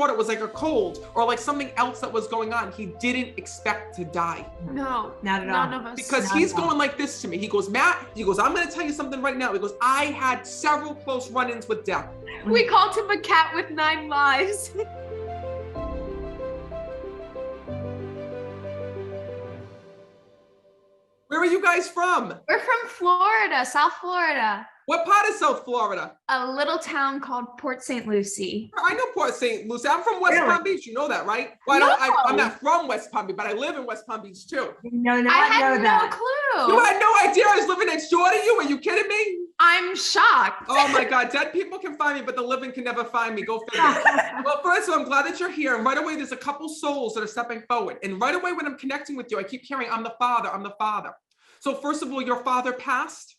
thought it was like a cold or like something else that was going on. He didn't expect to die. No, not at all. none of us. Because he's going like this to me. He goes, Matt, he goes, I'm going to tell you something right now. He goes, I had several close run-ins with death. We called him a cat with 9 lives. Where are you guys from? We're from Florida, South Florida. What part of South Florida? A little town called Port St. Lucie. I know Port St. Lucie. I'm from West Really? Palm Beach. You know that, right? Well, No. I'm not from West Palm Beach, but I live in West Palm Beach too. No, I had know no that. clue. You had no idea I was living next door to you? Are you kidding me? I'm shocked. Oh my God, dead people can find me, but the living can never find me. Go figure. Well, first of all, I'm glad that you're here. And right away, there's a couple souls that are stepping forward. And right away, when I'm connecting with you, I keep hearing, I'm the father, I'm the father. So first of all, your father passed.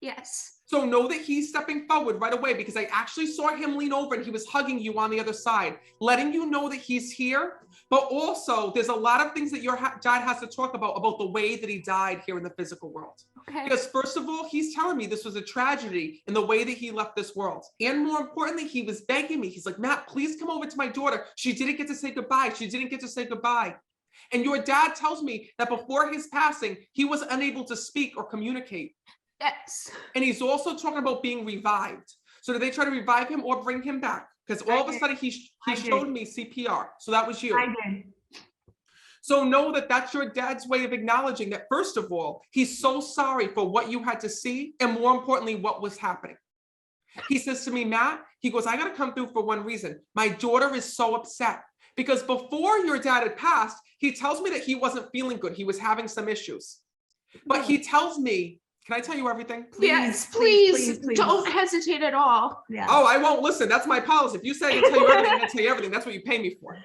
Yes. So know that he's stepping forward right away because I actually saw him lean over and he was hugging you on the other side, letting you know that he's here. But also there's a lot of things that your dad has to talk about the way that he died here in the physical world. Okay. Because first of all, he's telling me this was a tragedy in the way that he left this world. And more importantly, he was begging me. He's like, Matt, please come over to my daughter. She didn't get to say goodbye. She didn't get to say goodbye. And your dad tells me that before his passing, he was unable to speak or communicate. Yes. And he's also talking about being revived. So did they try to revive him or bring him back? Because all of a sudden he showed me CPR. So that was you. I did. So know that that's your dad's way of acknowledging that, first of all, he's so sorry for what you had to see. And more importantly, what was happening. He says to me, Matt, he goes, I got to come through for one reason. My daughter is so upset. Because before your dad had passed, he tells me that he wasn't feeling good. He was having some issues. But he tells me, can I tell you everything? Yes, please. Don't hesitate at all. Yeah. Oh, I won't listen. That's my policy. If you say I can tell you everything, I'm going to tell you everything. That's what you pay me for.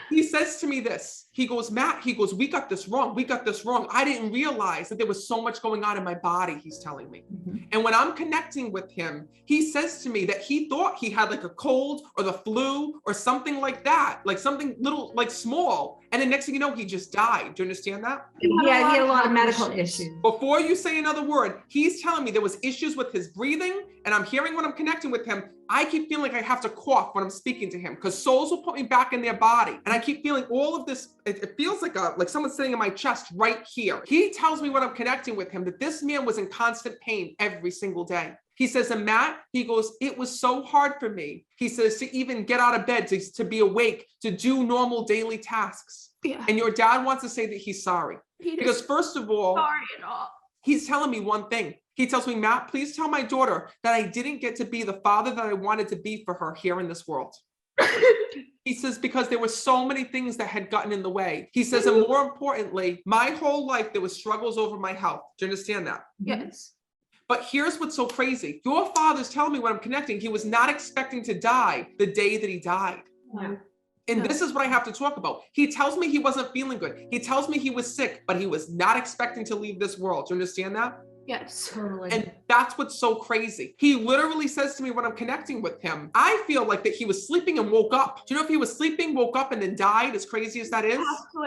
He says to me this. He goes, Matt, he goes, we got this wrong. We got this wrong. I didn't realize that there was so much going on in my body, he's telling me. Mhm. And when I'm connecting with him, he says to me that he thought he had like a cold or the flu or something like that, like something little, like small. And the next thing you know, he just died. Do you understand that? Yeah, he had a lot of medical issues. Before you say another word, he's telling me there was issues with his breathing, and I'm hearing when I'm connecting with him, I keep feeling like I have to cough when I'm speaking to him because souls will put me back in their body. And I keep feeling all of this, it feels like someone's sitting in my chest right here. He tells me when I'm connecting with him that this man was in constant pain every single day. He says, and Matt, he goes, it was so hard for me. He says to even get out of bed, to be awake, to do normal daily tasks. Yeah. And your dad wants to say that he's sorry. Because first of all, sorry at all. he's telling me one thing. He tells me, Matt, please tell my daughter that I didn't get to be the father that I wanted to be for her here in this world. He says, because there were so many things that had gotten in the way. He says, and more importantly, my whole life, there was struggles over my health. Do you understand that? Yes. But here's what's so crazy. Your father's telling me when I'm connecting, he was not expecting to die the day that he died. Yeah. And this is what I have to talk about. He tells me he wasn't feeling good. He tells me he was sick, but he was not expecting to leave this world. Do you understand that? Yes. Totally. And that's what's so crazy. He literally says to me when I'm connecting with him, I feel like that he was sleeping and woke up. Do you know if he was sleeping, woke up, and then died, as crazy as that is?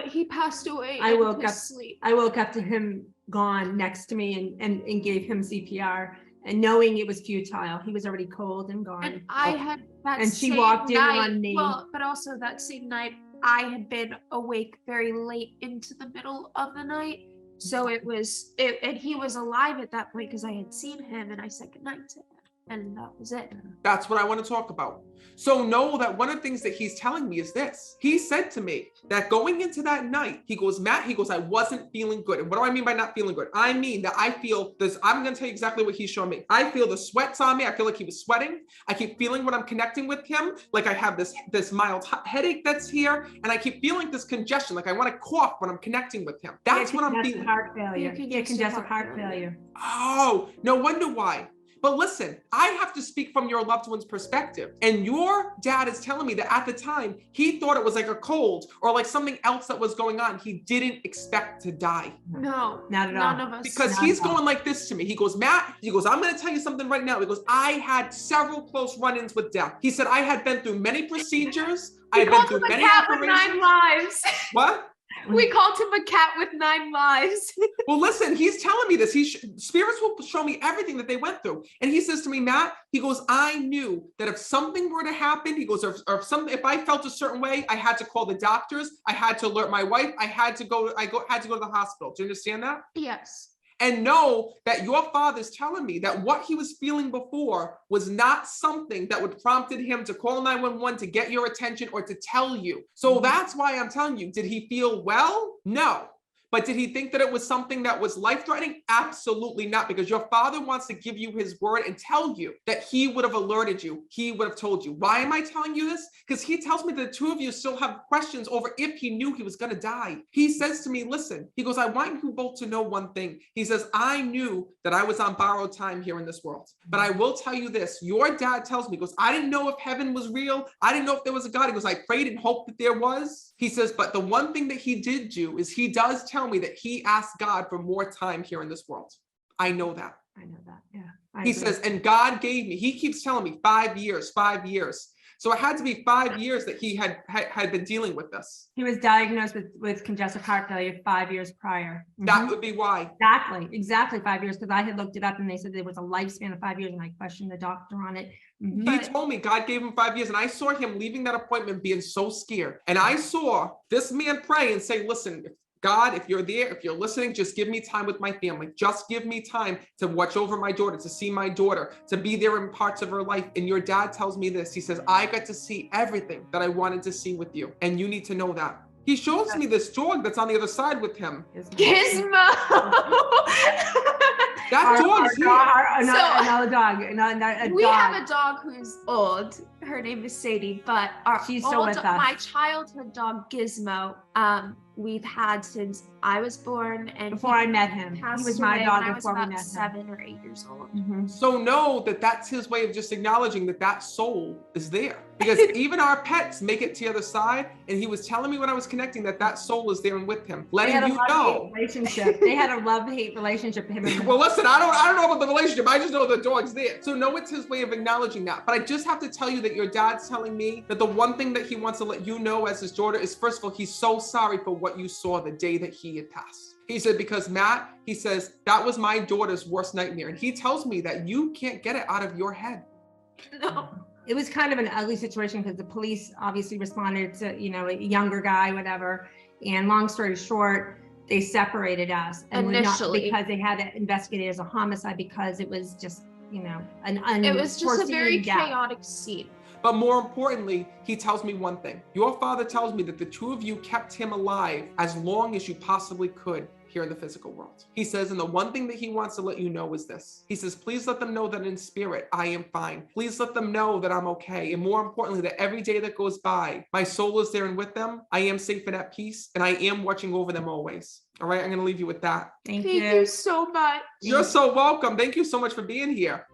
He passed away. I woke up. Sleep. I woke up to him gone next to me and gave him CPR, and knowing it was futile. He was already cold and gone. And I had that And she same walked in night, on me. Well, but also that same night, I had been awake very late into the middle of the night. So and he was alive at that point because I had seen him and I said goodnight to him. And that was it. That's what I want to talk about. So know that one of the things that he's telling me is this. He said to me that going into that night, he goes, Matt, he goes, I wasn't feeling good. And what do I mean by not feeling good? I mean that I feel this, I'm going to tell you exactly what he's showing me. I feel the sweats on me. I feel like he was sweating. I keep feeling when I'm connecting with him, like I have this mild headache that's here. And I keep feeling this congestion, like I want to cough when I'm connecting with him. That's what I'm feeling. Heart failure. Yeah, Congestive heart failure. Oh, no wonder why. But listen, I have to speak from your loved one's perspective. And your dad is telling me that at the time, he thought it was like a cold or like something else that was going on. He didn't expect to die. No, Not at all. none of us. Because he's going like this to me. He goes, Matt, he goes, I'm going to tell you something right now. He goes, I had several close run-ins with death. He said, I had been through many procedures. I had been through many cat with operations. 9 lives. What? We called him a cat with 9 lives. Well, listen, he's telling me this. Spirits will show me everything that they went through. And he says to me, Matt, he goes, I knew that if something were to happen, he goes, or if I felt a certain way, I had to call the doctors. I had to alert my wife. I had to go to the hospital. Do you understand that? Yes. And know that your father's telling me that what he was feeling before was not something that would prompted him to call 911 to get your attention or to tell you. So that's why I'm telling you, did he feel well? No. But did he think that it was something that was life-threatening? Absolutely not, because your father wants to give you his word and tell you that he would have alerted you. He would have told you. Why am I telling you this? Because he tells me that the two of you still have questions over if he knew he was going to die. He says to me, listen, he goes, I want you both to know one thing. He says, I knew that I was on borrowed time here in this world. But I will tell you this. Your dad tells me, he goes, I didn't know if heaven was real. I didn't know if there was a God. He goes, I prayed and hoped that there was. He says, but the one thing that he did do is he does tell me that he asked God for more time here in this world. I know that. I know that. Yeah. He says, and God gave me, he keeps telling me 5 years, 5 years. So it had to be 5 years that he had been dealing with this. He was diagnosed with congestive heart failure 5 years prior. That would be why. Exactly 5 years, because I had looked it up and they said there was a lifespan of 5 years, and I questioned the doctor on it. He told me God gave him 5 years, and I saw him leaving that appointment being so scared. And I saw this man pray and say, listen, God, if you're there, if you're listening, just give me time with my family. Just give me time to watch over my daughter, to see my daughter, to be there in parts of her life. And your dad tells me this. He says, I got to see everything that I wanted to see with you. And you need to know that. He shows me this dog that's on the other side with him. Gizmo. That dog's here. Another dog. We have a dog who's old. Her name is Sadie, but She's still with us. My childhood dog Gizmo, we've had since I was born, and before I met him. He was my dog before we met him. 7 or 8 years old. So know that that's his way of just acknowledging that that soul is there. Because even our pets make it to the other side. And he was telling me when I was connecting that that soul is there and with him, letting you know. Relationship. They had a love-hate relationship. Him and well, listen, I don't know about the relationship. I just know the dog's there. So know it's his way of acknowledging that. But I just have to tell you that your dad's telling me that the one thing that he wants to let you know as his daughter is, first of all, he's so sorry for what you saw the day that he had passed. He said, because Matt, he says, that was my daughter's worst nightmare. And he tells me that you can't get it out of your head. No. It was kind of an ugly situation because the police obviously responded to, a younger guy, whatever. And long story short, they separated us. And initially. Because they had to investigate it as a homicide, because it was just, it was just a very chaotic scene. But more importantly, he tells me one thing. Your father tells me that the two of you kept him alive as long as you possibly could here in the physical world. He says, and the one thing that he wants to let you know is this. He says, please let them know that in spirit, I am fine. Please let them know that I'm okay. And more importantly, that every day that goes by, my soul is there and with them. I am safe and at peace, and I am watching over them always. All right, I'm going to leave you with that. Thank you so much. You're so welcome. Thank you so much for being here.